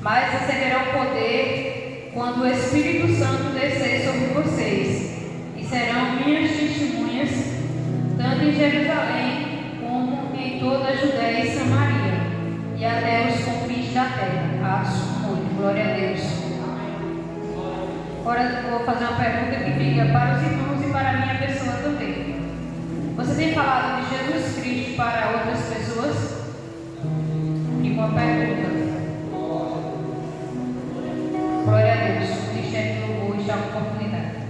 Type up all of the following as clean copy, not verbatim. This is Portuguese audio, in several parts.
mas receberão poder quando o Espírito Santo descer sobre vocês, e serão minhas testemunhas, tanto em Jerusalém como em toda a Judéia e Samaria, e até os confins da terra. Acho muito. Glória a Deus. Agora vou fazer uma pergunta que fica para os irmãos e para a minha pessoa também. Você tem falado de Jesus Cristo para outras pessoas? E uma pergunta. Glória a Deus. O Cristiano do Louvor está com oportunidade.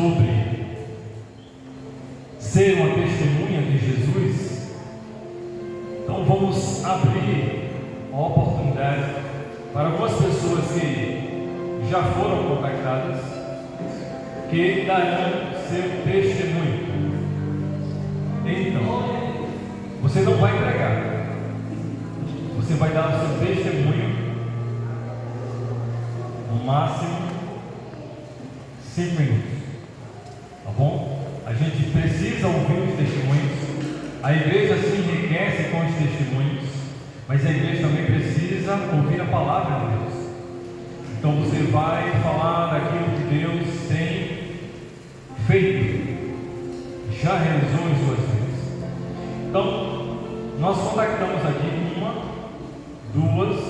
sobre ser uma testemunha de Jesus, então vamos abrir a oportunidade para algumas pessoas que já foram contactadas, que darão seu testemunho. Então, você não vai pregar, você vai dar o seu testemunho, no máximo 5 minutos, tá bom? A gente precisa ouvir os testemunhos, a igreja se enriquece com os testemunhos, mas a igreja também precisa ouvir a palavra de Deus. Então você vai falar daquilo que Deus tem feito, já realizou em suas vidas. Então, nós contactamos aqui 1, 2,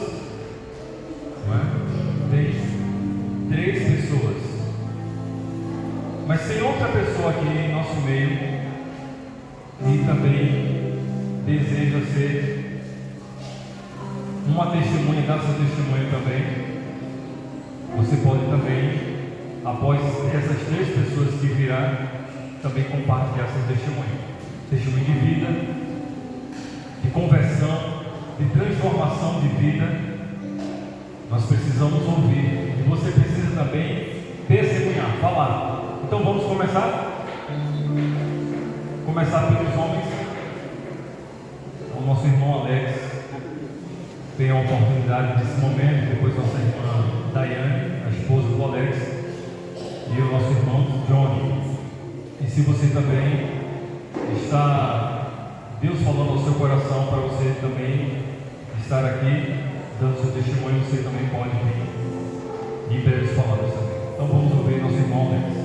3 pessoas. Mas tem outra pessoa aqui em nosso meio e também deseja ser uma testemunha, dar seu testemunho também. Você pode também, após essas 3 pessoas que virão, também compartilhar seu testemunho. Testemunho de vida, de conversão, de transformação de vida. Nós precisamos ouvir e você precisa também testemunhar, falar. Então vamos começar? Começar pelos homens. O nosso irmão Alex tem a oportunidade nesse momento, depois nossa irmã Daiane, a esposa do Alex, e o nosso irmão Johnny. E se você também está, Deus falando ao seu coração para você também estar aqui, dando seu testemunho, você também pode vir em breves palavras também. Então vamos ouvir nosso irmão Alex.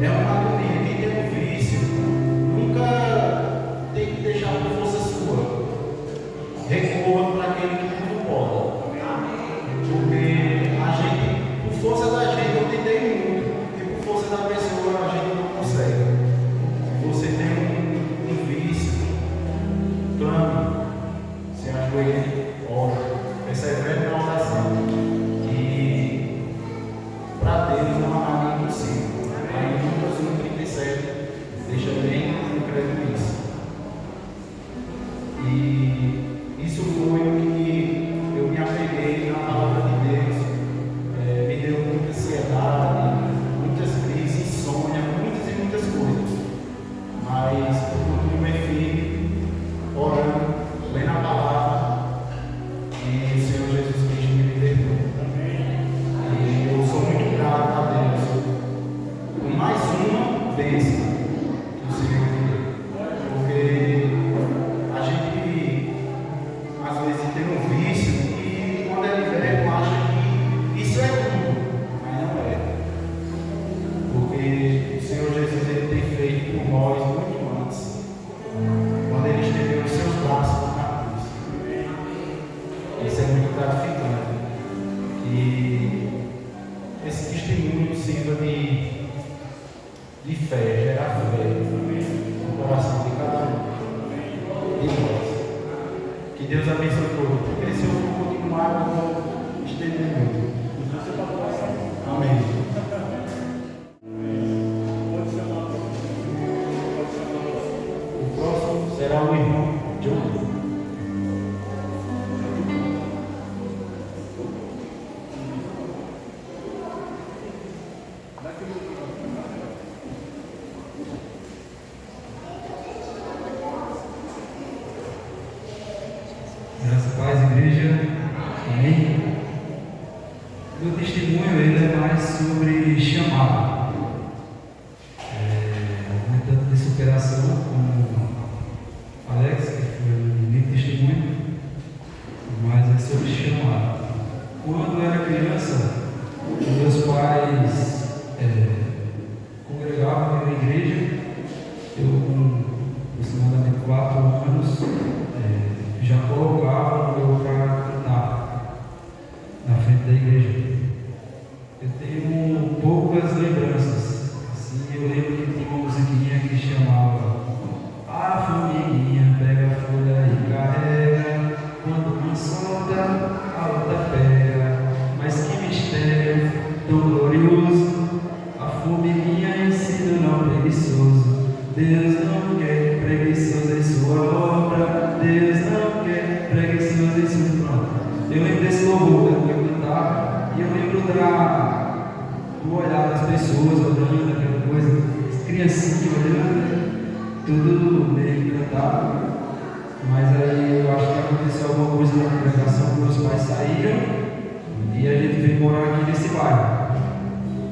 É uma agonia. Quem tem um vício esse que o Senhor deu. Porque a gente, às vezes, tem um vício e, quando é velho, acha que isso é tudo, mas não é. Porque o Senhor Jesus ele tem feito por nós muito antes, quando ele estendeu os seus braços na cruz. Isso é muito gratificante. E esse testemunho sirva de fé, gerar fé no coração de cada um de nós. Que Deus abençoe todos. Porque se eu for continuar, eu vou estender muito. Amém. O próximo será o irmão John. Graças a paz, igreja. Amém. Meu testemunho ele é mais sobre chamado. Não é tanto de superação como Alex, que foi um lindo testemunho, mas é sobre chamado. Quando eu era criança, meus pais congregavam na igreja. Eu, com aproximadamente 4 anos, já colocava eu para cantar na frente da igreja. Eu tenho poucas lembranças. Assim, eu lembro que tinha uma musiquinha que chamava "A formiguinha pega a folha e carrega, quando uma solta, a outra pega. Mas que mistério tão glorioso, a formiguinha ensina não preguiçoso. Deus não quer preguiçoso em sua obra, Deus não quer preguiçoso em sua obra." Eu lembro desse louvor que eu cantava, e eu lembro do olhar das pessoas olhando aquela coisa, as criancinhas olhando, tudo meio encantado. Mas aí eu acho que aconteceu alguma coisa na congregação, meus pais saíram e a gente veio morar aqui nesse bairro.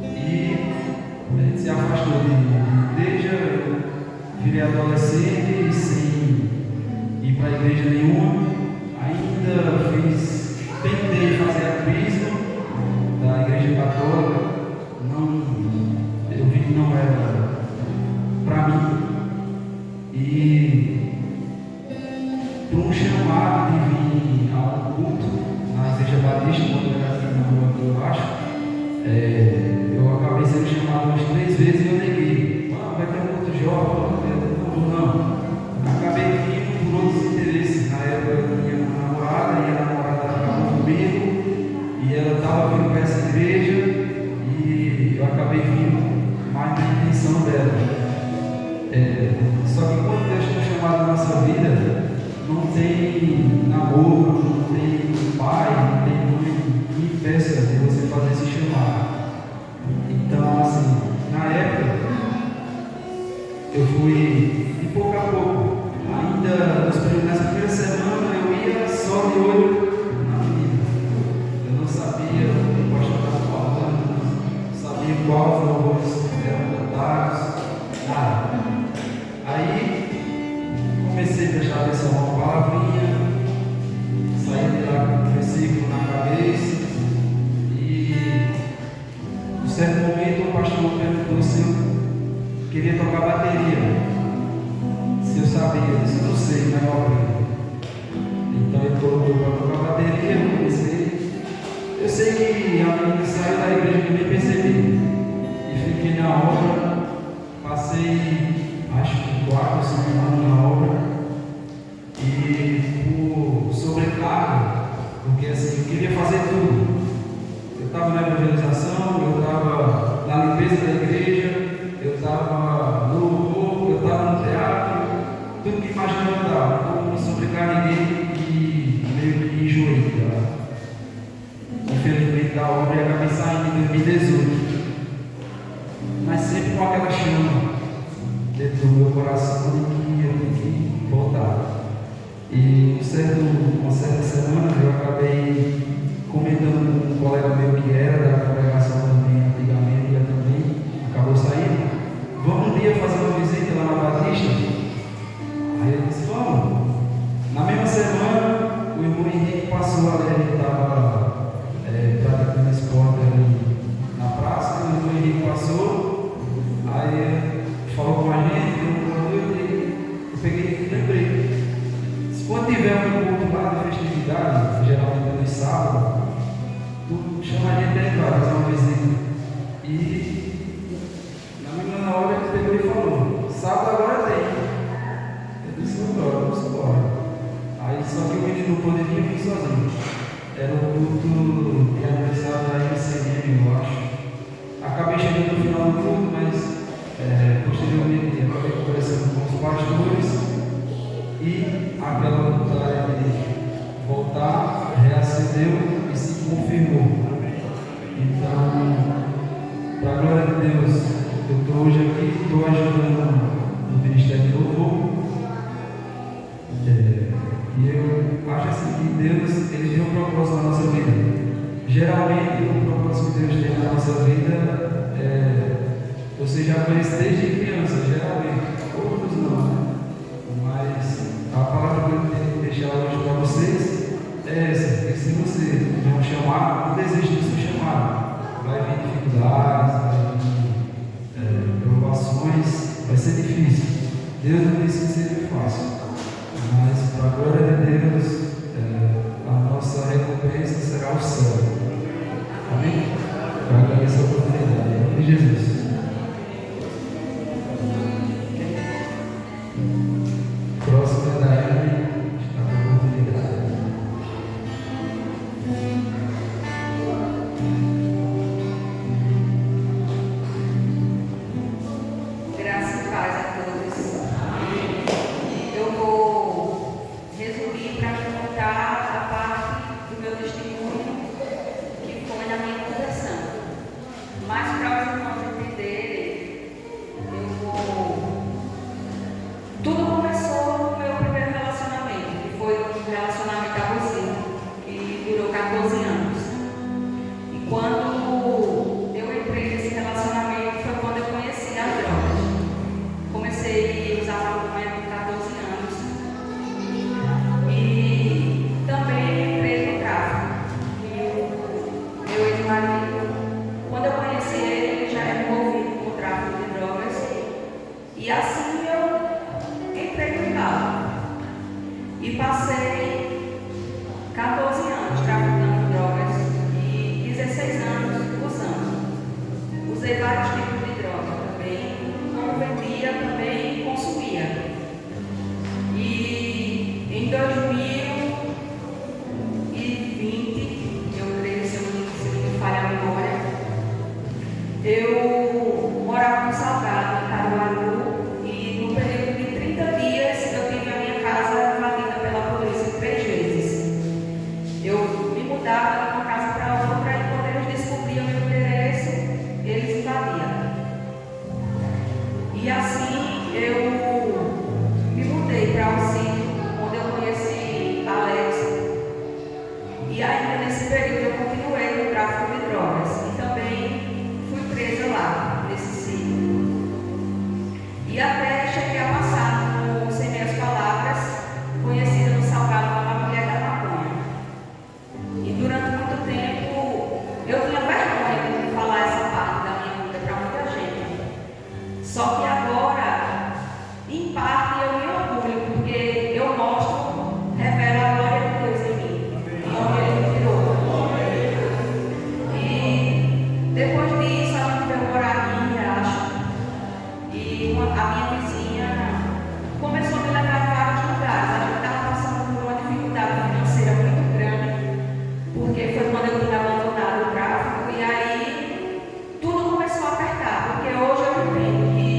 E a gente se afastou de igreja, eu virei adolescente sem ir para a igreja nenhuma. Ainda tentei fazer a crisma da igreja católica, eu vi que não era para mim. E por um chamado de vir a um culto na igreja batista, quando era aqui na rua aqui embaixo, eu acabei sendo chamado umas 3 vezes e eu neguei. Vai ter um culto jovem, não. Acabei vindo por outros interesses. Na época eu tinha uma namorada e a namorada acabou comigo e ela estava vindo para essa igreja e eu acabei vindo mais na intenção dela. Só que quando Deus tem chamado a nossa vida, não tem namoro, não tem pai, não tem mãe que impeça de você fazer esse chamado. Então, assim, na época, eu fui de pouco a pouco. Ainda nessa primeira semana eu ia só de olho na menina. Eu não sabia o que o pastor estava falando, não sabia qual louvores eram cantados, nada. Aí comecei a prestar atenção a uma palavrinha, saí de lá com um versículo na cabeça e em certo momento o pastor perguntou se eu queria tocar bateria. Se eu sabia, eu disse, não sei, mas eu aprendi. Então ele colocou para tocar bateria, eu comecei. Eu sei que a menina saiu da igreja que eu nem percebi. E fiquei na obra, passei acho que 4 ou 5 anos na obra. E por sobrecarga, porque assim, eu queria fazer tudo. Eu estava na evangelização, eu estava na limpeza da igreja, eu estava no louvor, eu estava no teatro, tudo que imaginava eu estava. Então eu me sobrecarreguei e meio que enjoei. Infelizmente da obra e acabei saindo em 2018. Mas sempre com aquela chama dentro do meu coração de que eu tenho que voltar. E uma certa semana eu acabei comentando com um colega meu que era da congregação também antigamente, e também acabou saindo. Vamos um dia ia fazer uma visita lá na Batista. Aí ele disse, vamos. Na mesma semana, o irmão Henrique passou ali, ele estava praticando esporte ali na praça, o irmão Henrique passou, aí falou com a gente, deu uma noite, eu peguei e lembrei. Quando tiver um culto lá de festividade, geralmente no sábado, tu chama a gente aí para fazer uma visita. E na hora ele pegou e falou, sábado agora tem. Eu disse, vamos embora. Aí só que o menino não poderia vir sozinho. Era um culto de aniversário da ICM, eu acho. Acabei chegando no final do culto, mas posteriormente acabei conversando com os pastores e aquela vontade de voltar reacendeu e se confirmou. Então, para a glória de Deus, eu estou hoje aqui, estou ajudando no Ministério do Louvor. E eu acho assim que Deus, Ele tem um propósito na nossa vida. Geralmente, o propósito que Deus tem na nossa vida você já conhece desde criança, geralmente. Outros não, né? Mas a palavra que eu tenho que deixar hoje para vocês é essa: que se você tiver um chamado, não desiste do seu chamado. Vai vir dificuldades, vai vir provações, vai ser difícil. Deus não disse que seria fácil, mas para a glória de Deus, a nossa recompensa será o céu. Amém? Eu agradeço a oportunidade. Em nome de Jesus. Próximo é da Daiane, está com a oportunidade. Graça e paz a todos. Eu vou resumir para contar a parte do meu testemunho que foi na minha conversão. Mas para os irmãos entenderem, eu vou. Tudo começou no meu primeiro relacionamento, que foi um relacionamento abusivo, que durou 14 anos. E quando eu entrei nesse relacionamento foi quando eu conheci as drogas. Comecei a usar maconha com 14 anos. E também entrei no tráfico. E meu ex-marido, quando eu conheci ele, ele já era envolvido com o tráfico de drogas. E assim eu entrei no carro. E passei 14 anos traficando drogas e 16 anos usando. Usei vários tipos de droga também, como vendia, também consumia. E em 2020, eu creio, se não me falha a memória, eu morava no Salgado, em Caruaru, e no período de 30 dias eu tive a minha casa invadida pela polícia 3 vezes. Eu me mudava de uma casa para outra e quando eles descobriam meu endereço, eles invadiam. E assim eu me mudei para o sítio onde eu conheci Alex. E ainda nesse período eu continuei no tráfico de drogas e também fui presa lá, nesse sítio. E até cheguei a passar no Sem Meias Palavras, conhecida no Salgado como a mulher da maconha. E durante muito tempo eu tinha vergonha de falar essa parte da minha vida para muita gente. Só que agora, em parte, eu me orgulho, porque eu mostro, revelo a glória de Deus em mim, onde Ele me tirou. E depois disso, a gente veio morar aqui em Riacho. E a minha vizinha começou a me levar a vários lugares. A gente estava passando por uma dificuldade financeira muito grande, porque foi quando eu tinha abandonado o tráfico. E aí tudo começou a apertar, porque hoje eu entendo que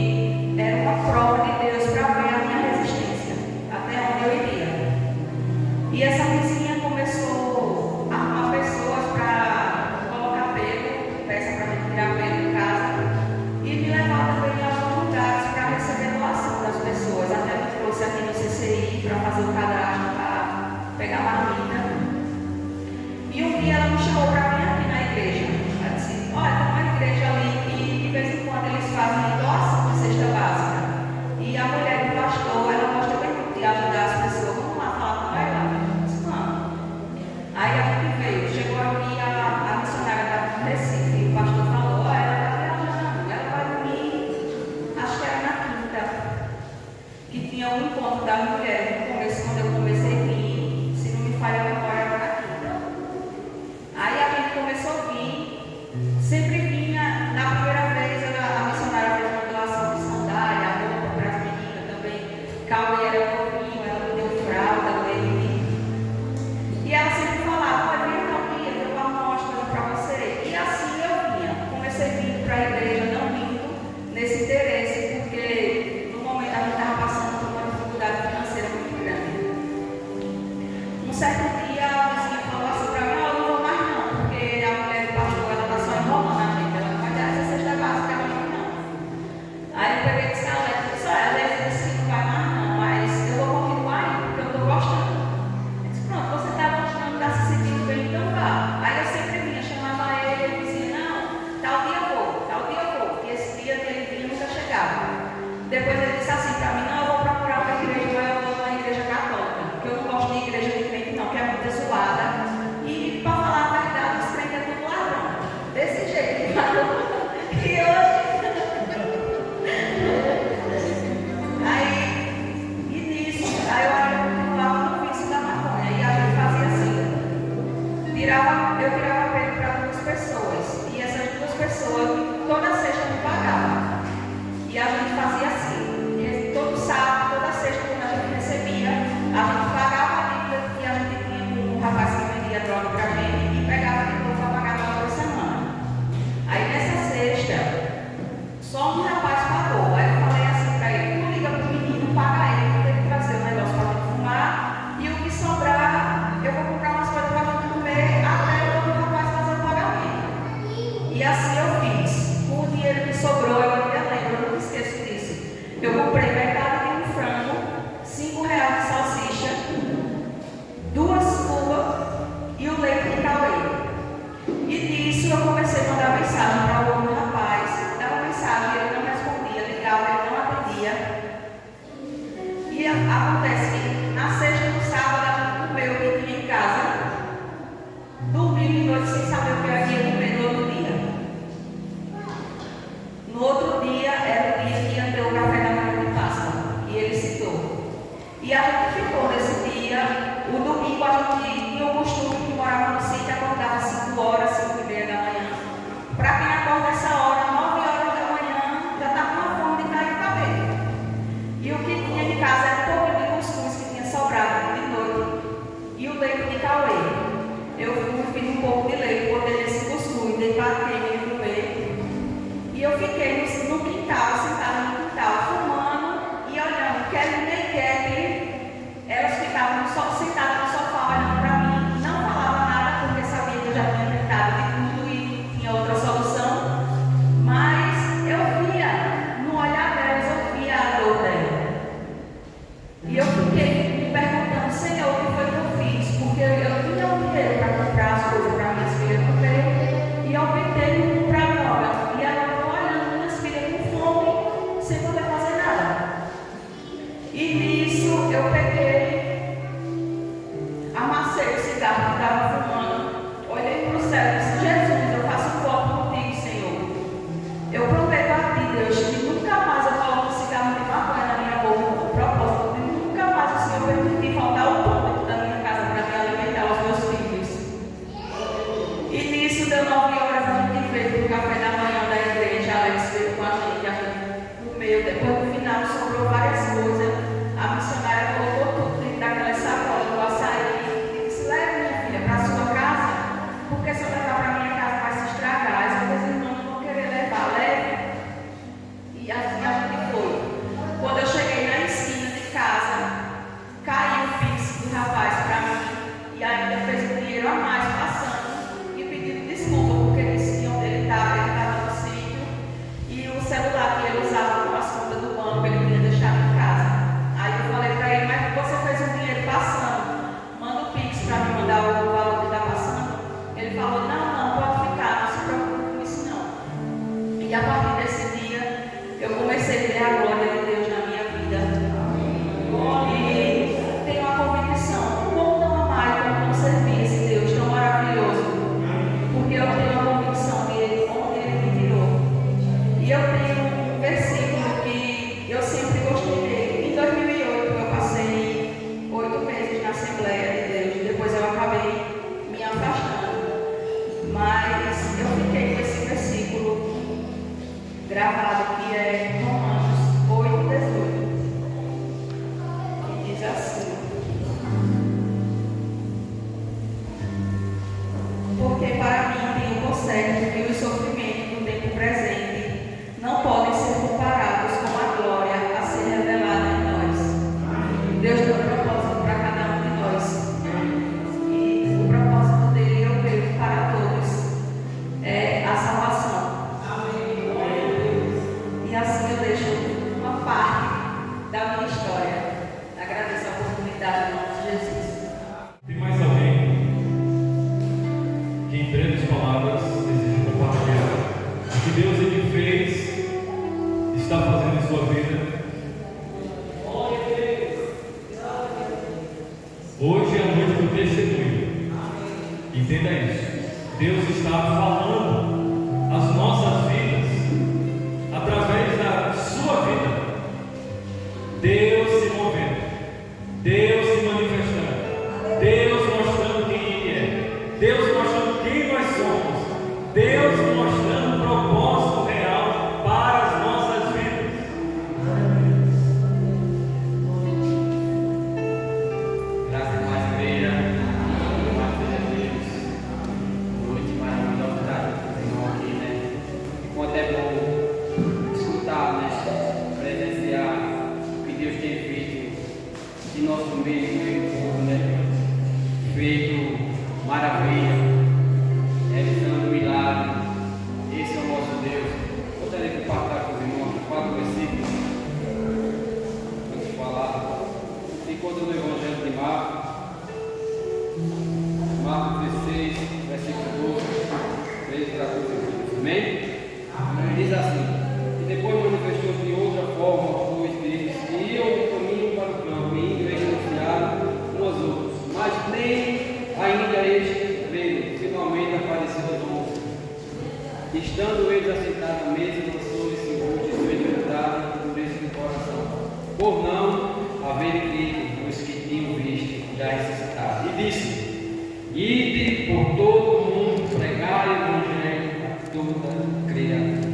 era uma prova de Deus para ver a minha resistência, até onde eu iria. E essa vizinha começou a arrumar pessoas para colocar pelo, peça para a gente tirar pelo em casa, e me levar também a alguns lugares para receber tinha um encontro da mulher no começo, quando eu comecei a vir, se não me falha a memória, era na quinta. Aí a gente começou a vir, sempre vinha, na primeira vez a missionária fez uma doação de sandália, roupa para as meninas também. Cauê era novinho, ela me deu fralda, leite. E ela sempre falava, vai vir Calminha, eu vou arrumar umas coisas para você. E assim eu vinha, comecei a vir para a igreja, não vindo nesse interesse, porque no momento a gente estava passando por uma dificuldade financeira muito grande. Um certo dia a vizinha falou assim para mim, eu não vou mais não, porque a mulher do pastor, ela está só enrolando a gente, ela não vai dar essa cesta básica para mim não. Aí eu peguei e disse, ela disse, olha, ela disse que não vai mais não, mas eu vou continuar aí, porque eu estou gostando. Eu disse, pronto, você está gostando, está se sentindo bem, então vá. Aí eu sempre vinha, chamava ele, ele dizia, não, tal dia eu vou, e esse dia dele vinha nunca chegava. Depois ele disse assim para mim, não, eu vou procurar uma igreja, mas eu vou na igreja católica, porque eu não gosto de igreja de crente não, que é muito zoada. E para falar a verdade, os crentes é tudo ladrão. Desse jeito. E hoje. Aí eu continuava no vício da maconha. E a gente fazia assim. Eu tirava pelo para 2 pessoas. E essas 2 pessoas, toda sexta me pagavam. E a gente fazia assim. E todo sábado, toda sexta, quando a gente recebia, a gente pagava a dívida que a gente tinha com um rapaz que vendia droga pra gente e pegava de novo para pagar na outra semana. Aí nessa sexta, só um rapaz pagou. Aí eu falei assim pra ele, não liga pro menino, paga ele, que tem que trazer um negócio pra gente fumar. E o que sobrar, eu vou comprar umas coisas pra gente comer até o outro rapaz fazer o pagamento. E assim eu fiz. Com o dinheiro que sobrou, eu ainda lembro, eu não esqueço disso. Eu comprei metade de um frango, R$5 de salsicha, 2 uvas e o leite de Cauê. E nisso eu comecei a mandar mensagem para o outro rapaz. Dava mensagem, ele não respondia, ligava, ele não atendia. E acontece que na sexta e no sábado a gente comeu o que tinha em casa, dormiu de noite sem saber o que eu ia comer no outro dia. No outro dia era o dia que ia ter o café da manhã de Páscoa, e ele citou. E a gente ficou nesse dia, o domingo a gente tinha o costume que morava no sítio, acordava 5 horas, 5:30 da manhã. Para quem acorda essa hora, 9 horas da manhã, já está com uma fome de cair o cabelo. E o que tinha em casa era um pouquinho de cuscuz que tinha sobrado de noite e o leite de Cauê. Eu fiz um pouco de leite, botei nesse cuscuz, dei para quem me comer. E eu fiquei no quintal, sentada no quintal, fumando e olhando, Kelly nem Kelly, elas ficavam sentadas no sofá olhando para mim, não falava nada porque sabia que eu já tinha tentado de tudo e tinha outra solução, mas eu via, no olhar delas, eu via a dor dela. E eu fiquei me perguntando, Senhor, o que foi que eu fiz? Porque eu tinha o dinheiro para comprar as coisas para minhas filhas no meio e eu optei por comprar droga. E ela olhando minhas filhas com fome, sem poder fazer nada. E nisso eu peguei, amassei o cigarro que estava fumando, olhei para o céu e disse, Jesus, eu faço um voto contigo, Senhor. Eu prometo a ti, Deus, que nunca mais eu coloco um cigarro de maconha na minha boca, com propósito de nunca mais o Senhor permitir faltar o pão dentro da minha casa para me alimentar os meus filhos. E nisso deu 9 horas, a gente veio para o café da manhã da igreja, Alex veio com a gente comeu, depois no final sobrou várias coisas, a missionária colocou tudo dentro daquela sacola do açaí e disse, leve minha filha para a sua casa, porque se eu levar para a minha casa vai se estragar, as outras irmãs não vão querer levar, leve. E assim a gente foi. Quando eu cheguei na esquina de casa, caiu o Pix do rapaz para mim e ainda fez um dinheiro a mais passando e pedindo desculpa porque disse que onde ele estava no sítio e o celular que ele usava com as contas do banco ele tinha Entenda isso. Deus está falando as nossas vidas através da sua vida. Deus se movendo, Deus se manifestando, Deus mostrando quem Ele é, Deus mostrando quem nós somos, Deus mostrando o propósito real para as nossas vidas. Graças a Deus, igreja. Graças a Deus. Noite maravilhosa do Senhor aqui, né? Enquanto é bom escutar, né? Presenciar o que Deus tem feito em nosso meio, no meio do povo, né? Feito maravilha, realizando milagre. Esse é o nosso Deus. Gostaria de compartilhar com os irmãos 4 versículos antes de falar. Enquanto no Evangelho de Marcos 16, versículo 12, 13, 14, 15. Amém? Diz assim: e depois manifestou-se de outra forma aos dois deles, e iam no caminho para o campo, e indo eles anunciaram uns aos outros, mas nem ainda este creram. Finalmente apareceu aos 11. Estando eles assentados à mesa, lançou-lhes em sua entrada e dureza do coração, por não haverem crido nos que tinham visto já ressuscitado. E disse: ide por todo o mundo, pregai o evangelho a toda criatura.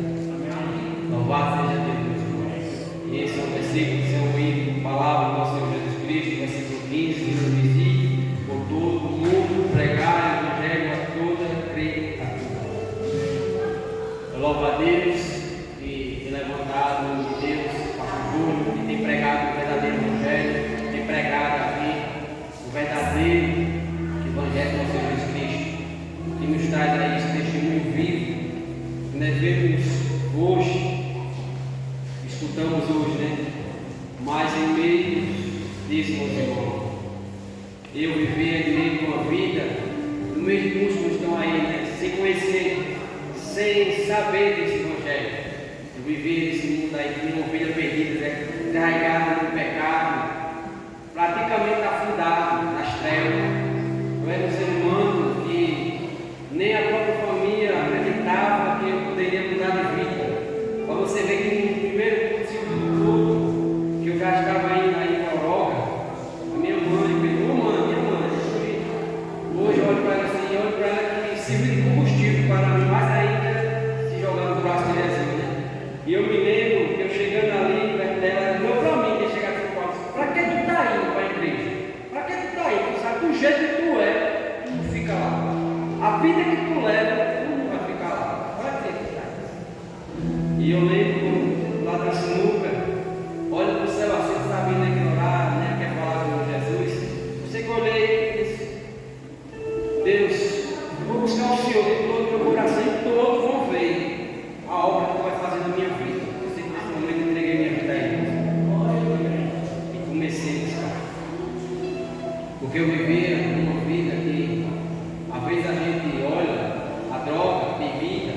Louvado seja Deus, irmãos. E esse é um versículo que são ouvido, palavra do nosso Senhor Jesus Cristo, versículo 15, que nos diz: ide por todo o mundo, pregai o evangelho a toda criatura. Louva a Deus que tem levantado o nome de Deus, pastor Júlio, que tem pregado o verdadeiro evangelho, tem pregado aqui o verdadeiro evangelho do nosso Senhor Jesus Cristo, que nos traz aí esse testemunho vivo que nós vemos hoje, escutamos hoje, né? Mas em meio disso, meus irmãos, eu viver em meio de uma vida, no meio de muitos que estão aí, né? Sem conhecer, sem saber desse evangelho. Eu viver nesse mundo aí como uma ovelha perdida, né? Carregada no pecado, praticamente afundado nas trevas. Eu era um ser humano que nem a própria família acreditava que eu poderia mudar de vida. Para você ver que no primeiro ciclo todo que eu já estava indo aí em Coroca, a minha mãe pegou, minha mãe, hoje eu olho para ela assim, olho para ela que sirve de combustível para mim, mais ainda se jogar no braço dele assim, né? E eu me lembro que eu chegando ali perto dela, ela deu para mim, que chegar assim, para que tu está indo para a igreja? Para que tu está indo? Tu sabe do jeito que tu é, tu não fica lá. A vida que tu leva, tu não vai ficar lá. Para que tu está? E eu lembro lá da sinuca, olha para o céu assim, não sabe nem ignorar, nem quer falar com Jesus. Eu sei que eu olhei e disse: Deus, eu vou buscar o Senhor de todo o meu coração e todos vão ver a obra que tu vai fazer na minha vida. Eu sei que nesse momento eu entreguei minha vida a Ele. E comecei a buscar. Porque eu vivia uma vida que, às vezes, a gente olha a droga, a bebida,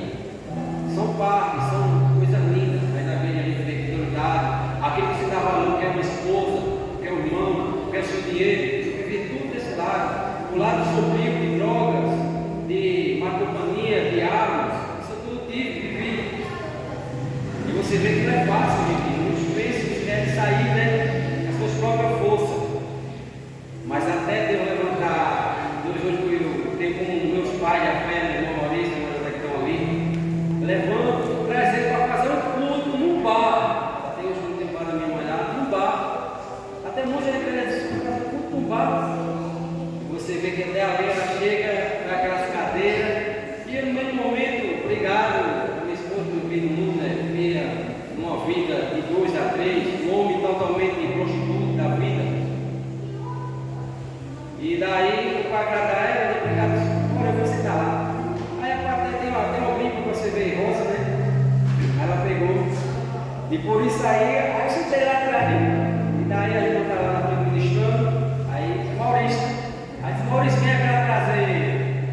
são partes, são coisas lindas, mas às vezes a gente vê prioridade, aquilo que você está falando, que é uma esposa, que é um irmão, que é o seu dinheiro, você vive tudo desse lado. O lado sombrio de drogas, de má companhia, de armas, isso é tudo tipo de vida. E você vê que não é fácil, gente. Muitos pensam que querem sair, né, com as suas próprias forças. Mas até Deus levantar, Deus hoje eu tenho como meus pais da fé, meu irmão Maurício, que estão ali, levanto, traz eles para fazer um culto num bar. Até hoje não tem bar na minha mãe lá, num bar. Até muita gente diz, fazer um culto num bar. Você vê que até ali ela chega naquelas cadeiras, e no mesmo momento, obrigado, minha esposa do fim do mundo, né? Vivia uma vida de 2 a 3, um homem totalmente prostituto da vida. E daí, para agradar ela, eu obrigado, olha, você está lá. Aí a parte tem uma bíblia para você ver rosa, né? Aí ela pegou. E por isso aí eu sentei lá atrás. E daí a gente está lá na frente ministrando. Aí Maurício. Aí disse, Maurício, vem cá trazer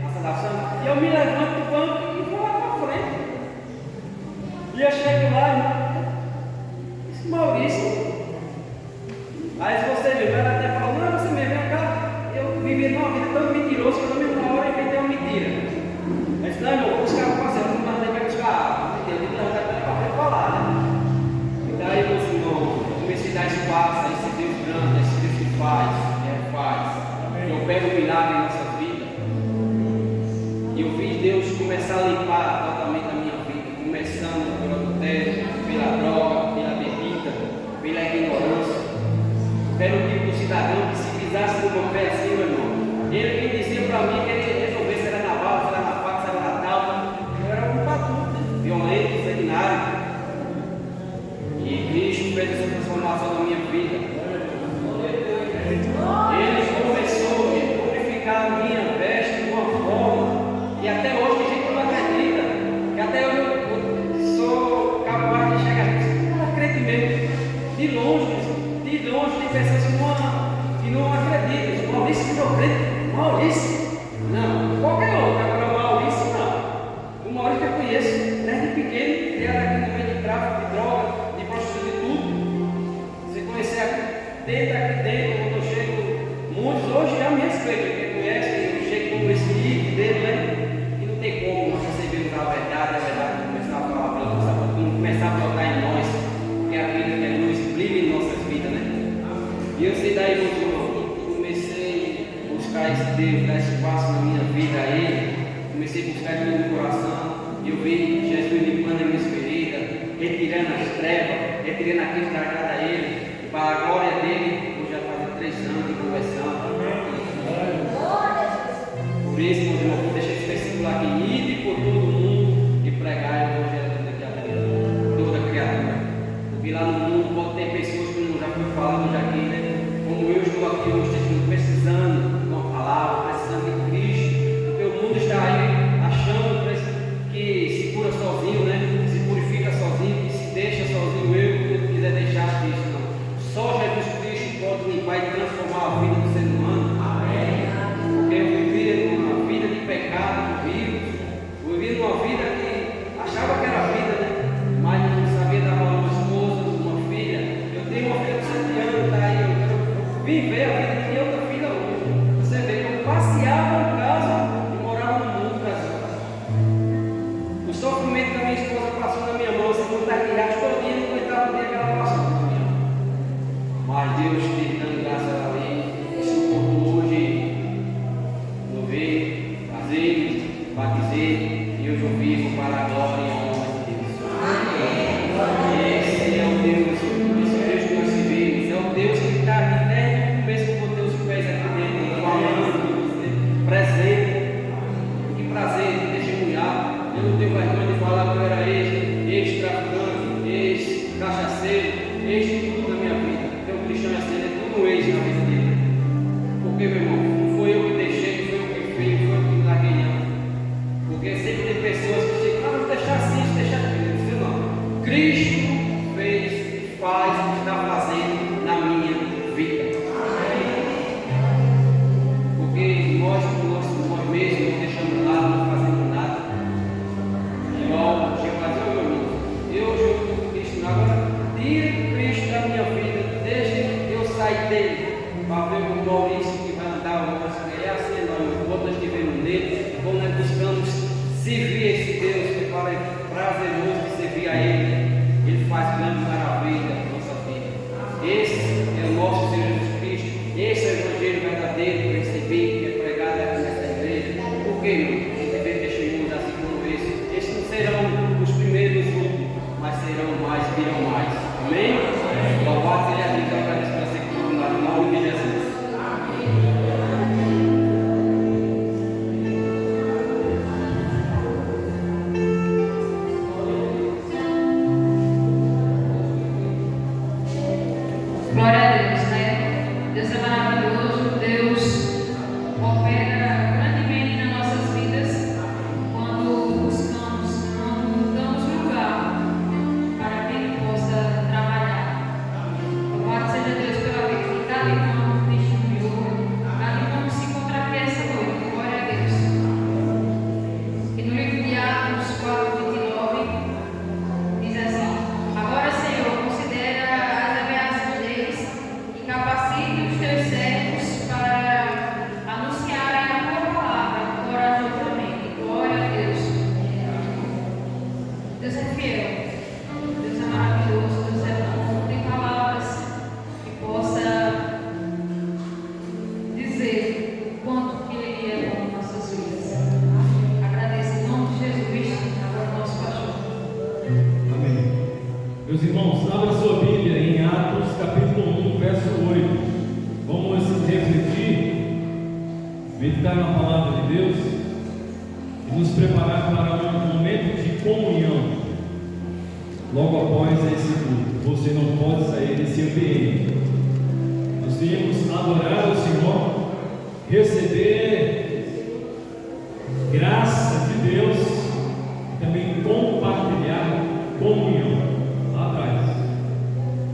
a saudação. E eu me levanto do banco e vou lá para frente. E eu chego lá e disse, Maurício. Aí se você viu, ela até falou, não, você me vem cá. Eu vivi numa vida tão mentirosa que eu não me uma hora inventei uma fez essa transformação na minha vida. Ele começou a purificar a minha veste de uma forma que até hoje a gente não acredita, que até hoje eu sou capaz de chegar nisso. Não acredito mesmo. De longe, tem pessoas que não acreditam. Maurício não acredita. Maurício? Não. Qualquer outro. Agora o Maurício não. O Maurício que eu conheço, desde pequeno, ele era aqui no meio de tráfico, de droga, de prostituição, de tudo. Você conhecer aqui dentro, quando eu chego, muitos hoje já me respeitam, quem conhece, eu chego com esse livro dele, né? E não tem como nós recebermos a verdade, começar a falar para nós, começar a tocar em nós, porque a vida que é luz brilha em nossas vidas, né? E eu sei daí, eu comecei a buscar esse Deus, dar espaço na minha vida a Ele, comecei a buscar Ele no meu coração, e eu vi Jesus limpando as minhas feridas, retirando as trevas, retirando aquilo que era a Ele, e para a glória dele, eu já fazia 3 anos de conversão. Por isso, meus irmãos, deixa esse versículo aqui, ide por todo mundo e pregar o evangelho de toda criatura. Porque lá no mundo pode ter pessoas, como já foi falado já aqui, né? Como eu estou aqui hoje, precisando de uma palavra, precisando de Cristo, porque o mundo está aí achando que se cura sozinho, né? Se purifica sozinho, que se deixa sozinho. Eu não quiser deixar disso, não. Só Jesus Cristo pode limpar e transformar a vida do ser humano. Amém. Porque eu vivia numa vida de pecado, de vírus. Eu vivia numa vida que achava que era vida, né? Mas não sabia dar valor a uma esposa, uma filha. Eu tenho uma filha de 7 anos, tá aí. Eu quero viver a vida de outra filha hoje. Você vê que eu passeava em casa e morava no mundo, Brasil. O sofrimento que a minha esposa passou na minha mão, você contar aqui, já estou ali, não aguentava o dia que ela passou. Mas Deus te dando graça a ali, suportou hoje, louvei, casei, batizei, e hoje eu vivo para a glória e a honra de Deus. Amém. Esse é o Deus, esse Deus que nós servimos, é o Deus que está aqui desde o começo que botei os pés aqui dentro, falando, presente. Que prazer de testemunhar. Eu não tenho vergonha de falar que eu era ex-traficante, ex-cachaceiro, ex-tudo na minha vida. Então, o cristão assim, é tudo ex na vida dele. Porque, meu irmão, não foi eu que deixei, não foi eu que fiz, não foi eu que larguei, não. Porque sempre tem pessoas que dizem, vou deixar assim, vou deixar aquilo. Não, não. Cristo fez, faz, está fazendo na minha vida. Porque nós mesmos não deixamos nada, não fazemos nada. Igual tinha que fazer, meu irmão. Eu junto com Cristo, agora tira Cristo da minha vida, deixa eu sair dele, para ver o Maurício que vai andar, o nosso é assim, quando nós estivermos nele, quando nós buscamos servir esse Deus que fala prazeroso de servir a Ele, Ele faz grandes maravilhas na nossa vida. Esse é o nosso Senhor Jesus Cristo, esse é o Evangelho verdadeiro que eu recebi, que é pregado aqui nessa igreja. Por que, meu? A gente vê testemunhos assim como esse. Esses não serão os primeiros os últimos, mas serão mais, virão mais. Amém? Louvado seja Deus, eu agradeço por essa oportunidade, em nome de Jesus. Glória a Deus, né? Deus é maravilhoso, Deus opera grandemente nas nossas vidas quando buscamos, quando damos lugar para que Ele possa trabalhar. Louvado seja Deus pela vida que cada irmão testemunhou, cada irmão se encontra aqui essa noite. Glória a Deus. E no livro de Atos 4:29 diz assim: agora, Senhor, considera as ameaças deles e capacite os teus servos para anunciarem a tua palavra corajosamente. Glória a Deus. Deus é fiel, Deus é maravilhoso, Deus é bom. Não tem palavras que possa dizer o quanto que Ele é bom em nossas vidas. Agradeço em nome de Jesus Cristo, agora nosso pastor. Amém. Meus irmãos, abra sua Bíblia em Atos capítulo 1, verso 8. Vamos refletir, meditar na palavra de Deus e nos preparar para um momento de comunhão logo após esse culto. você não pode sair desse ambiente. Nós viemos adorar o Senhor, receber graça de Deus e também compartilhar comunhão. Lá atrás,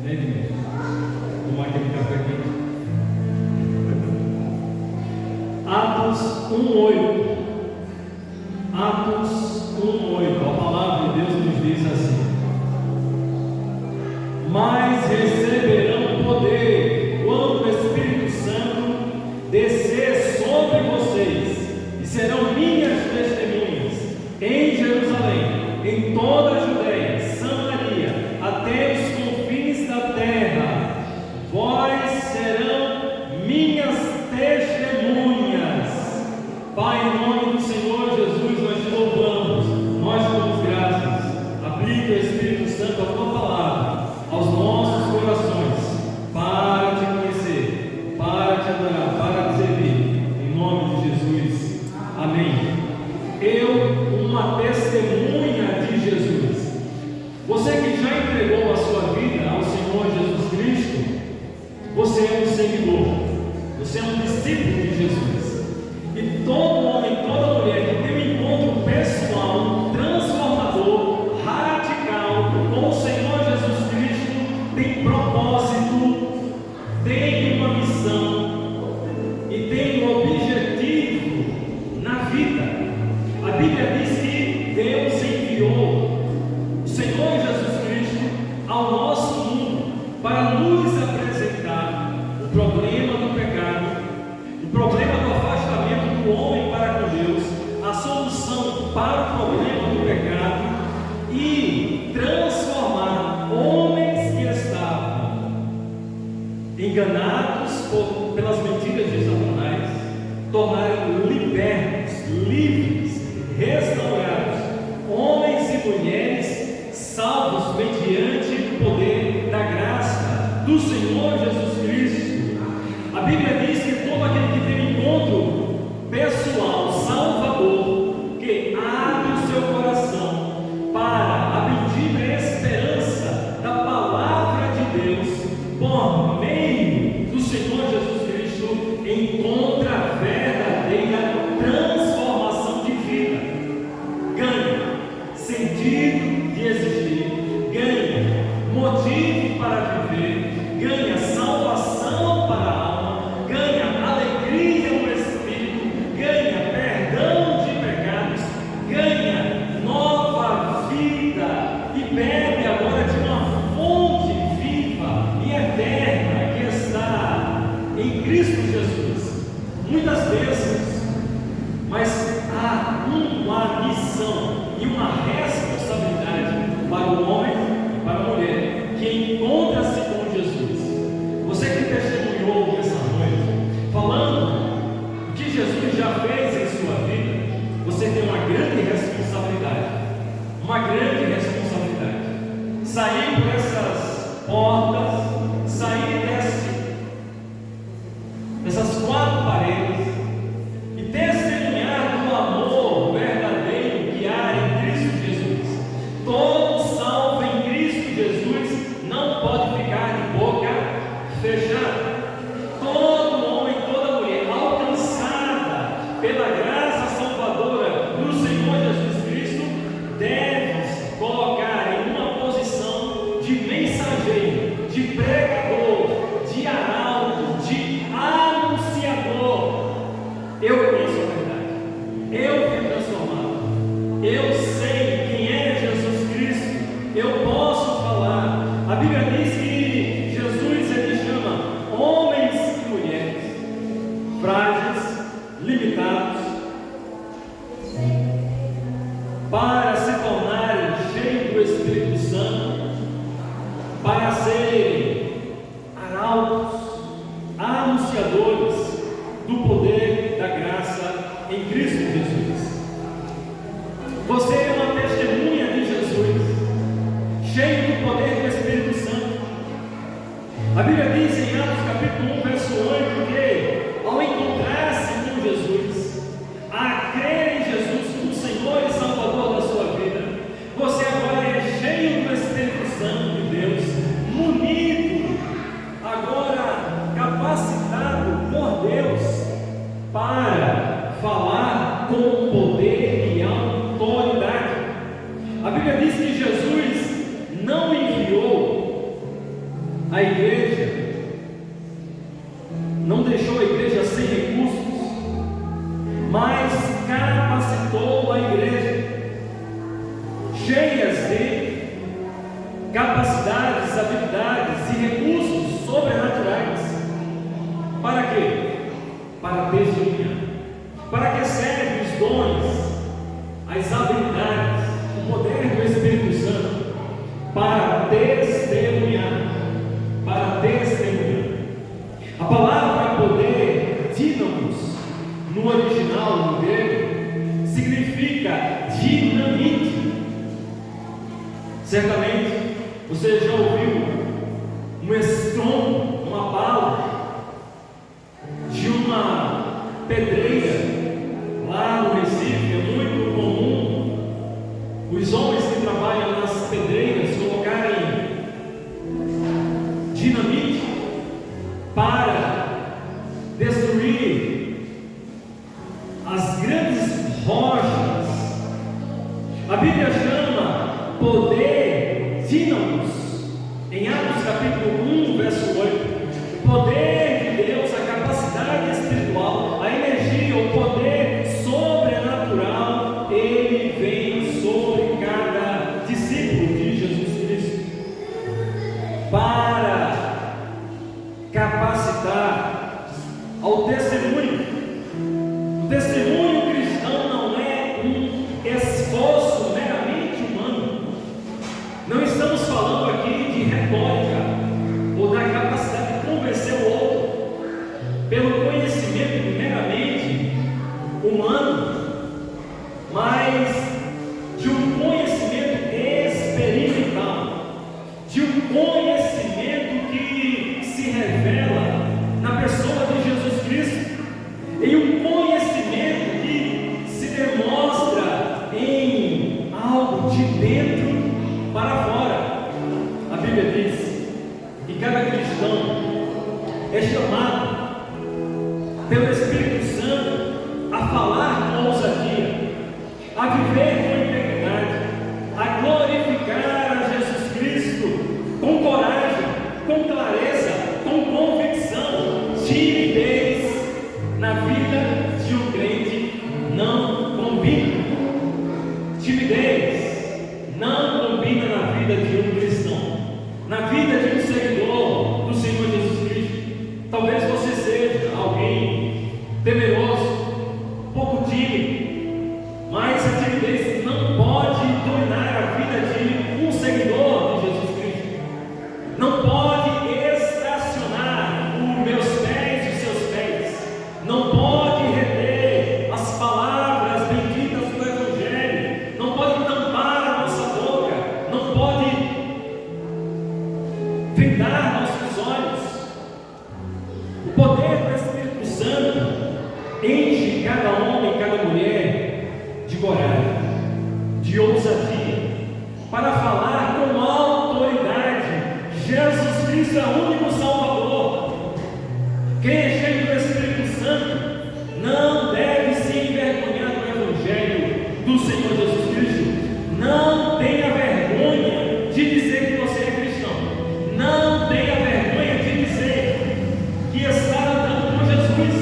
né, igreja? Tomar aquele café quente. Atos 1:8. Atos 1:8. A palavra de Deus nos diz assim: mas receberão poder quando o Espírito Santo descer sobre vocês, e serão minhas testemunhas em Jerusalém, em toda a Judéia, Samaria, até os confins da terra. Vós serão minhas testemunhas. Pai, em nome do Senhor Jesus, nós te louvamos, nós te damos graças. Aplica o Espírito Santo, a tua palavra, aos nossos corações, para te conhecer, para te adorar, para te servir, em nome de Jesus, amém. Eu, uma testemunha de Jesus. Você que já entregou a sua vida ao Senhor Jesus Cristo, você é um seguidor, você é um discípulo de Jesus. E todo homem, toda mulher que tem um encontro pessoal, transformador, radical com o Senhor Jesus Cristo, tem propósito, tem uma missão e tem um objetivo na vida. A Bíblia diz que Deus enviou o Senhor Jesus Cristo ao nosso mundo para nos apresentar o problema do pecado, o problema do afastamento do homem para com Deus, a solução para o problema do pecado e transformar homens que estavam enganados pelas mentiras de Satanás, tornarem libertos, livres, restaurados, homens e mulheres salvos mediante o poder da graça do Senhor Jesus Cristo. A Bíblia diz que todo aquele que tem um encontro pessoal, salvador, que abre o seu coração para a bendita esperança da palavra de Deus, por meio do Senhor Jesus Cristo, encontra a verdadeira transformação de vida, ganha sentido de existir, ganha motivo para viver, ganha salvação para a alma, ganha alegria no Espírito, ganha perdão de pecados, ganha nova vida e bebe agora de uma fonte viva e eterna que está em Cristo Jesus. Muitas vezes, mas há uma missão e uma responsabilidade para o homem e para a mulher que encontra-se com Jesus. Você que testemunhou nessa noite, falando o que Jesus já fez em sua vida, você tem uma grande responsabilidade. Uma grande responsabilidade. Sair por essas portas, sair dessas quatro paredes e testemunhar do amor verdadeiro que há em Cristo Jesus. Todo salvo em Cristo Jesus não pode ficar de boca fechada. Todo homem, toda mulher alcançada pela graça salvadora do Senhor Jesus Cristo deve se colocar em uma posição de mensageiro, de pregador, de arauto, de anunciador. Eu conheço a verdade, eu fui transformado, eu sei quem é Jesus Cristo, eu posso falar. A Bíblia diz que Jesus, ele chama homens e mulheres frágeis, limitados, para se tornarem cheios do Espírito Santo, para serem arautos, anunciadores do poder da graça em Cristo Jesus. Você é uma testemunha de Jesus, cheio do poder do Espírito Santo. A Bíblia diz em Atos capítulo 1, verso 8, que ao encontrar-se com Jesus, a crer em Jesus como Senhor e Salvador da sua vida, você agora é cheio do Espírito Santo de Deus, igreja, não deixou a igreja sem recursos, mas capacitou a igreja, cheias de capacidades, habilidades e recursos sobrenaturais. Para quê? Para testemunhar. Para que servem os dons, as habilidades, o poder do Espírito Santo? Para testemunhar. Para testemunhar. A palavra poder, dínamos, no original, no grego, significa dinamite. Certamente você já ouviu um estrondo, uma bala de uma pedreira lá no Recife. É muito comum os homens que trabalham nas pedreiras colocarem dinamite para destruir as grandes rochas. A Bíblia chama poder dínamos, em Atos capítulo 1, verso 8. O poder de Deus, a capacidade espiritual, a energia, o poder sobrenatural, ele vem sobre cada discípulo de Jesus Cristo para capacitar ao testemunho. O testemunho cristão não é um esforço meramente humano. Não estamos falando aqui de retórica ou da capacidade de convencer o outro pelo conhecimento meramente humano, mas de um conhecimento experimental, de um conhecimento que se revela na pessoa de Jesus Cristo, em um conhecimento que se demonstra em algo de dentro para fora. A Bíblia diz que cada cristão é chamado pelo Espírito Santo a falar com ousadia, a viver com integridade, a glorificar a Jesus Cristo com coragem, com clareza, com convicção. Timidez na vida de um crente não combina. Timidez não combina na vida de um cristão, na vida de um seguidor do Senhor Jesus Cristo. Talvez você seja alguém temeroso, um pouco tímido, mas a timidez não pode dominar a vida de um seguidor de Jesus Cristo. Não pode estacionar os meus pés e os seus pés. Não pode reter as palavras benditas do Evangelho. Não pode tampar a nossa boca. Não pode vendar nossos olhos. O poder do Espírito Santo enche cada homem e cada mulher de coragem, de ousadia, para falar com autoridade: Jesus Cristo é o único Salvador. Quem é cheio do Espírito Santo não deve se envergonhar do Evangelho do Senhor Jesus Cristo. Não tenha vergonha de dizer que você é cristão. Não tenha vergonha de dizer que está andando com Jesus.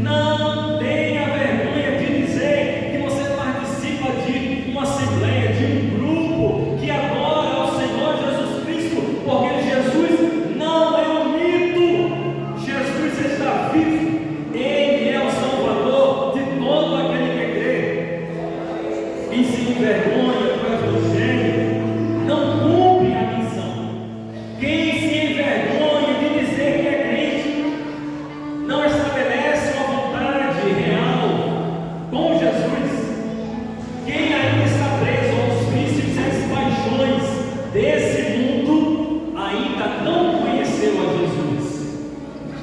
Não tenha vergonha de dizer que você participa de uma assembleia, de um grupo que adora ao Senhor Jesus Cristo, porque Jesus não é um mito. Jesus está vivo. Ele é o Salvador de todo aquele que crê. Quem se envergonha do Evangelho não cumpre a missão. Quem se envergonha de dizer que é crente não estabelece uma vontade real com Jesus. Quem ainda está preso aos vícios e às paixões desse mundo ainda não conheceu a Jesus.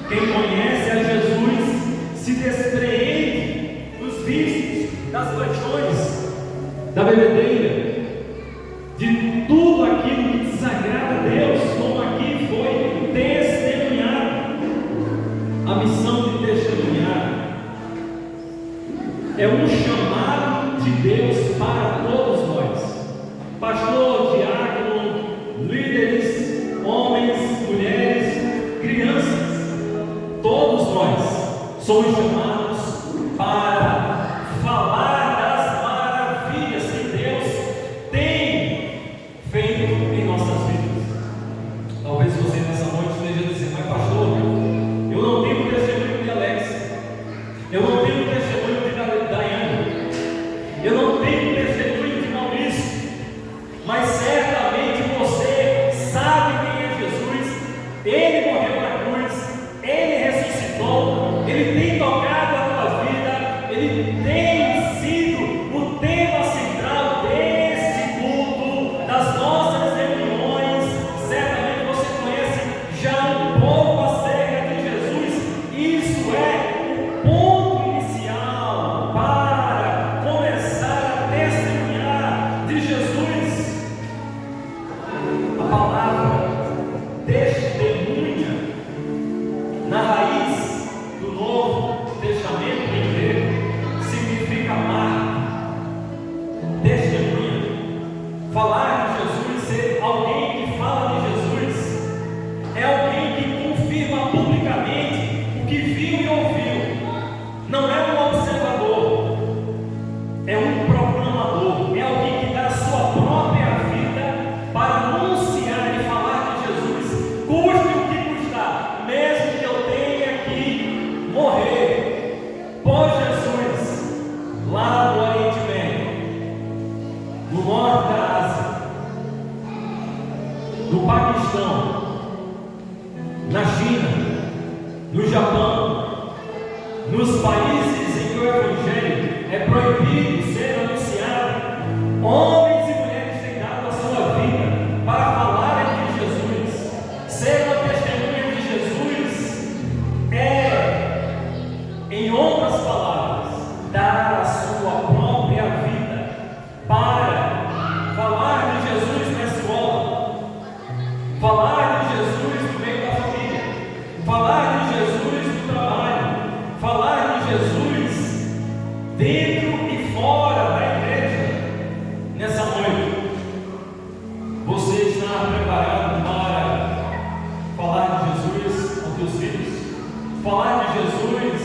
Quem conhece a Jesus se despreende dos vícios, das paixões, da bebedeira, de tudo aquilo que desagrada a Deus, como aqui foi testemunhado. A missão de testemunhar é um chamado de Deus para todos nós. Pastor, diácono, líderes, homens, mulheres, nós somos chamados para falar das maravilhas que Deus tem feito em nossas vidas. Talvez você nessa noite esteja dizendo: mas pastor, eu não tenho testemunho de Alex, eu não tenho testemunho de Daiane, eu não tenho testemunho de Maurício, mas certamente você sabe quem é Jesus. Ele morreu na cruz, Ele ressuscitou, Ele tem tocado a tua vida, Ele tem sido o tema central desse culto, das nossas reuniões. Certamente você conhece já um pouco acerca de Jesus. Isso é o ponto inicial para começar a testemunhar de Jesus. A palavra testemunha, na raiz do Novo Testamento em grego, significa marca. Testemunha, falar de Jesus, ser alguém que fala de Jesus, é alguém que confirma publicamente o que viu e ouviu. Não é um observador, é um proclamador, é alguém que dá a sua própria vida para anunciar e falar de Jesus, custe o que custar, mesmo que eu tenha que morrer por Jesus, lá no Oriente Médio, no norte da Ásia, no Paquistão, na China, no Japão, nos países em que o Evangelho é proibido ser anunciado. Homens e mulheres têm dado a sua vida para falarem de Jesus. Ser uma testemunha de Jesus é, em outras palavras, dar a sua própria vida para falar de Jesus na escola, falar de Jesus no meio da família, falar de Jesus no trabalho, falar de Jesus dentro e fora da igreja. Nessa noite, você está preparado para falar de Jesus aos teus filhos, falar de Jesus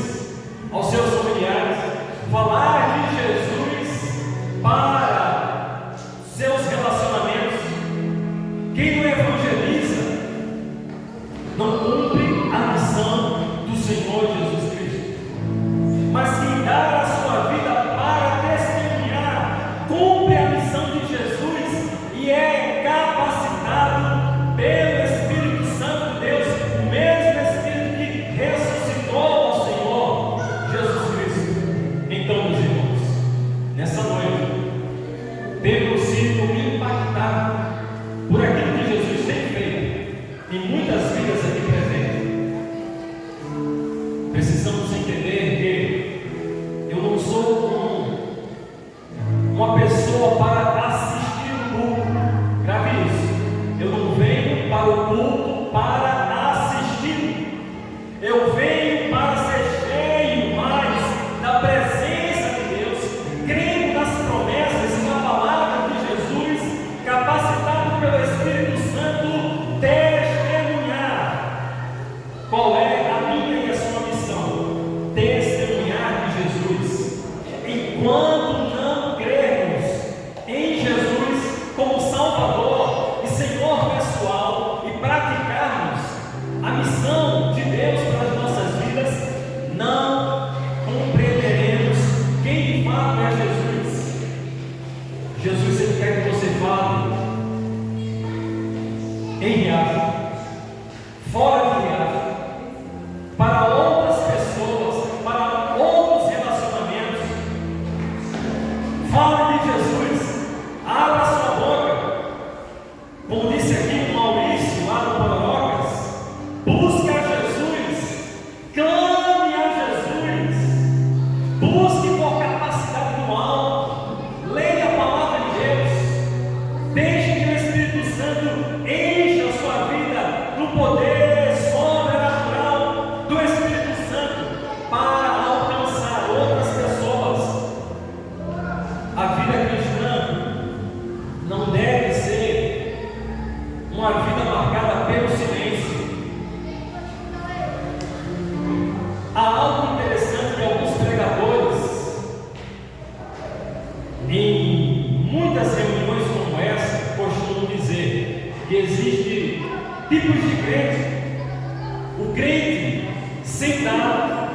aos seus familiares, falar de Jesus para seus relacionamentos? Quem não evangeliza não cumpre a missão do Senhor Jesus Cristo. Mas quem dá a sua vida para testemunhar cumpre a missão de Jesus e é capacitado pelo Espírito Santo de Deus, o mesmo Espírito que ressuscitou o Senhor Jesus Cristo. Então, meus irmãos, nessa noite temos sido impactados por aquilo que Jesus tem feito em muitas vidas aqui presentes. Precisamos entender que eu não sou uma pessoa para assistir o culto. Grave isso. Eu não venho para o culto para assistir. Eu venho para ser cheio mais da presença de Deus, crendo nas promessas e na palavra de Jesus, capacitado pelo Espírito Santo, testemunhar. Qual é a minha e a sua missão? Testemunhar de Jesus. Enquanto não crermos em Jesus como Salvador e Senhor pessoal e praticarmos a missão de Deus para as nossas vidas, não compreenderemos quem de fato é Jesus. Jesus, Ele quer que você fale em Riacho, fora de Riacho, para outras pessoas, para outros relacionamentos. Fale de Jesus, abra sua boca. Como disse aqui o Maurício lá no Pororocas, busque o crente sentado,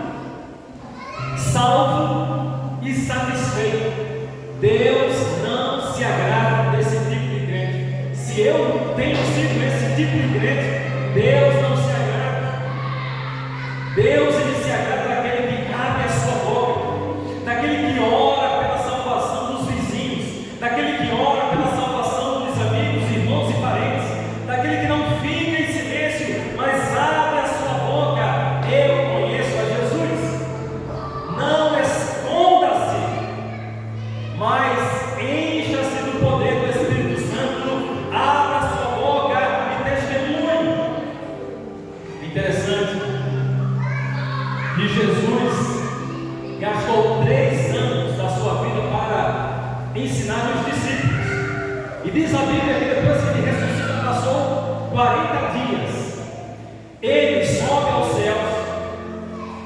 salvo e satisfeito. Deus não se agrada desse tipo de crente. Se eu tenho sido esse tipo de crente, Deus não se agrada. Deus, ele se agrada daquele que abre a sua boca, daquele que ora pela salvação dos vizinhos, daquele que ora pela salvação dos amigos, irmãos e parentes, daquele que não fica em silêncio, mas abre a sua boca. Eu conheço a Jesus. Não esconda-se, mas encha-se do poder do Espírito Santo, abra a sua boca e testemunhe. Interessante que Jesus gastou 3 anos da sua vida para ensinar os discípulos, e diz a Bíblia que depois que ele ressuscita, passou 40 dias, ele sobe aos céus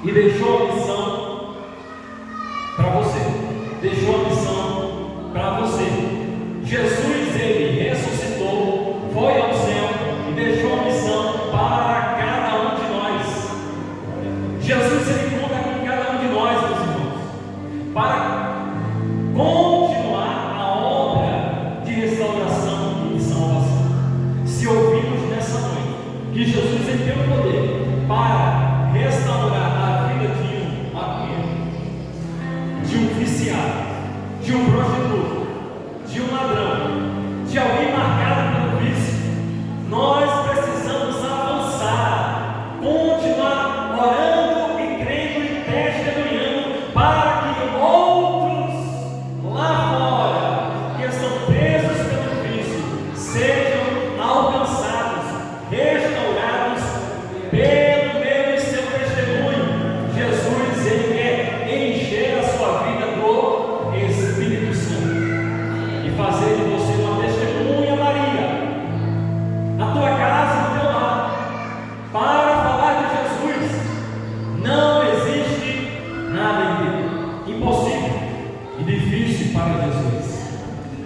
e deixou a missão para você. Deixou a missão para você. Jesus, ele ressuscitou, foi ao céu e deixou a missão para cada um de nós. Jesus, ele conta com cada um de nós, meus irmãos, para continuar a obra de restauração e de salvação. Se ouvimos nessa noite que Jesus, ele tem o poder para restaurar a vida de um maconheiro, de um viciado, de um prostituto, de um ladrão, de alguém marcado pelo vício, nós precisamos avançar, continuar orando e crendo e testemunhando para que outros lá fora, que estão presos pelo vício, sejam alcançados, restaurados pelo meu e seu testemunho. Jesus, ele quer encher a sua vida do Espírito Santo e fazer de você uma testemunha, Maria, na tua casa, no teu lar, para falar de Jesus. Não existe nada impossível e difícil para Jesus.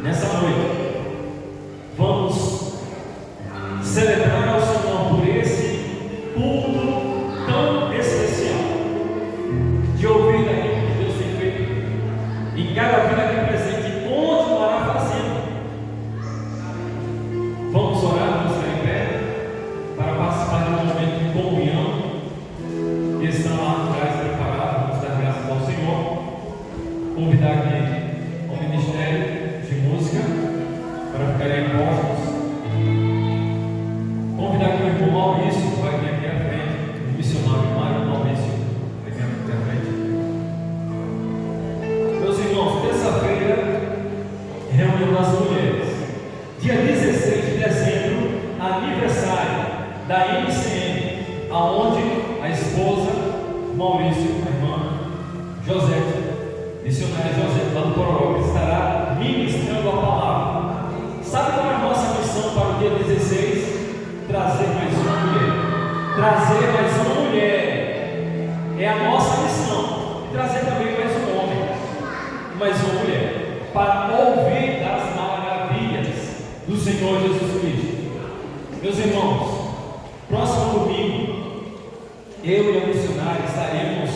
Nessa noite, vamos celebrar ao Senhor por esse culto tão especial, de ouvir daquilo que Deus tem feito em cada vida aqui presente e continuará fazendo. Vamos orar, vamos ficar em pé para participar de um momento de comunhão que estão lá atrás preparados. Vamos dar graças ao Senhor. Convidar aqui o Ministério de Música para ficarem postos. Convidar aqui o irmão Maurício, que vai vir aqui à frente, o missionário Mário Maurício, vai vir aqui à frente. Meus irmãos, terça-feira, reunião das mulheres. Dia 16 de dezembro, aniversário da MCM, aonde a esposa Maurício, a irmã José, missionária José, lá do Pororó, estará ministrando a palavra. Sabe qual é a nossa missão para o dia 16? Trazer mais uma mulher. Trazer mais uma mulher é a nossa missão. E trazer também mais um homem, mais uma mulher, para ouvir das maravilhas do Senhor Jesus Cristo. Meus irmãos, próximo domingo, eu e a missionária estaremos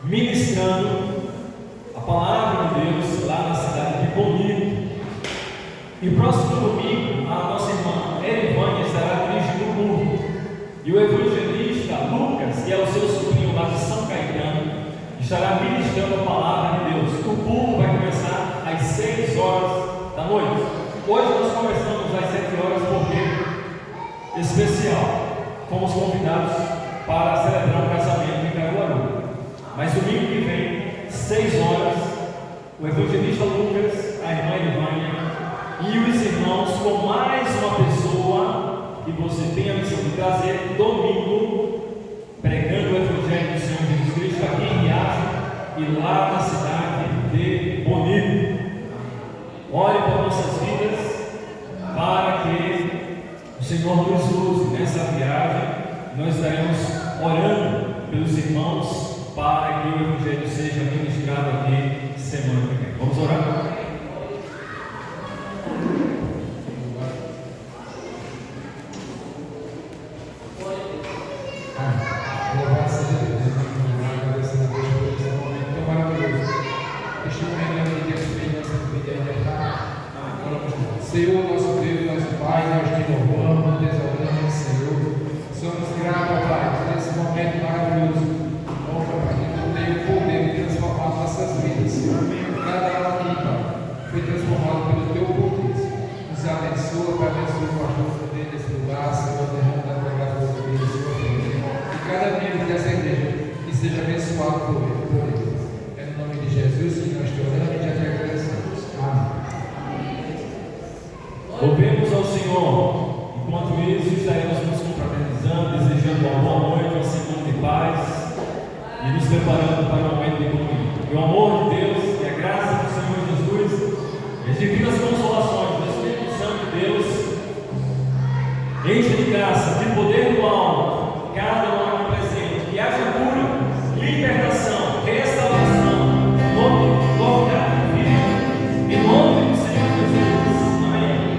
ministrando a palavra de Deus lá na cidade de Bonito. E próximo domingo, a nossa irmã Erivânia estará dirigindo o culto. E o evangelista Lucas, que é o seu sobrinho lá de São Caetano, estará ministrando a palavra de Deus. O culto vai começar às 6 horas da noite. Hoje nós começamos às 7 horas porque especial. Fomos convidados para celebrar um casamento em Caruaru. Mas domingo que vem, 6 horas, o evangelista Lucas, a irmã Erivânia e os irmãos com mais uma pessoa que você tem a missão de trazer domingo, pregando o Evangelho do Senhor Jesus Cristo aqui em Riacho e lá na cidade de Bonito. Ore por nossas vidas para que o Senhor nos use nessa viagem. Nós estaremos orando pelos irmãos para que o Evangelho seja ministrado aqui semana que vem. Vamos orar? abençoado por ele. É no nome de Jesus que nós te oramos e te agradecemos. Amém. Louvemos ao Senhor. Enquanto isso, estaremos nos confraternizando, desejando uma boa noite, uma semana de paz e nos preparando para o momento de comunhão. Que o amor de Deus, que a graça do Senhor Jesus e as divinas consolações do Espírito Santo de Deus enche de graça, de poder do alto, cada um aqui presente, que haja cura, libertação, restauração, novidade de vida, em nome do Senhor Jesus. Amém.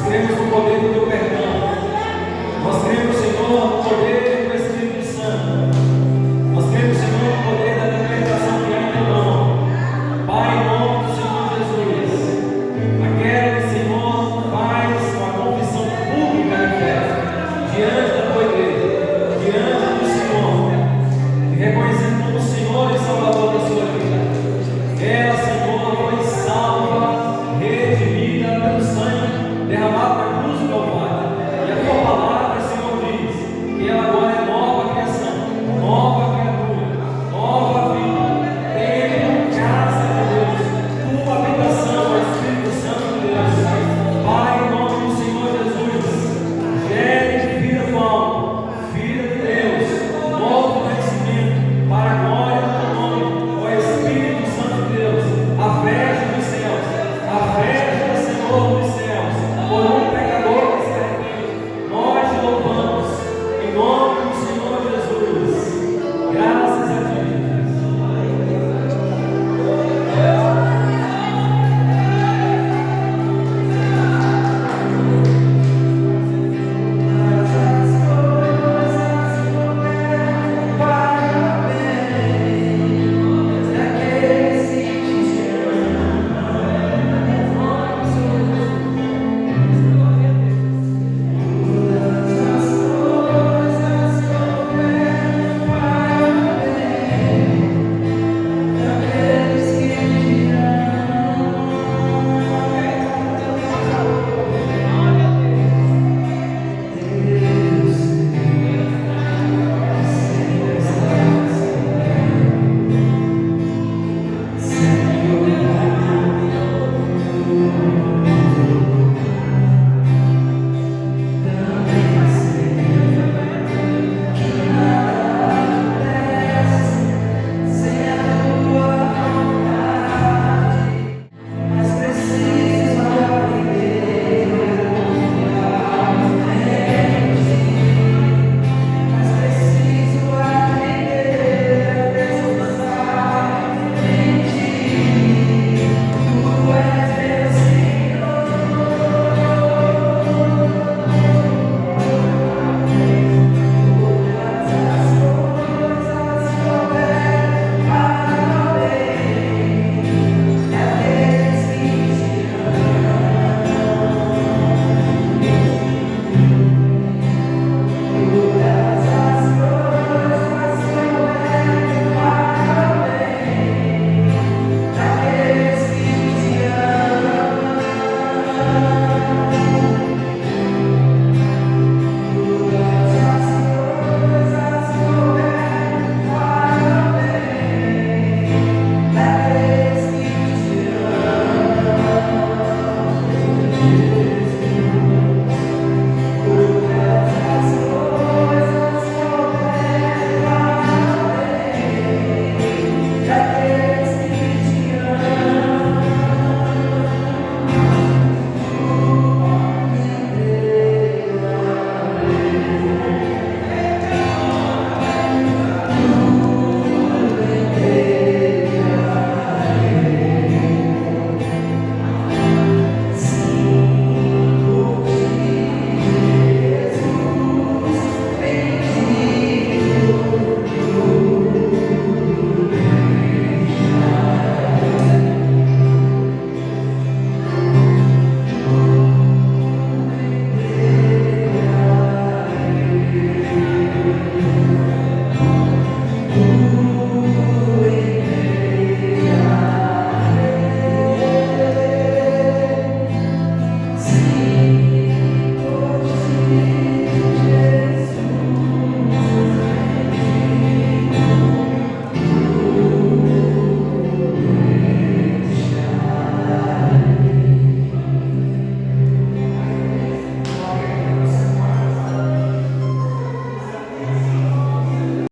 Cremos no poder do teu perdão.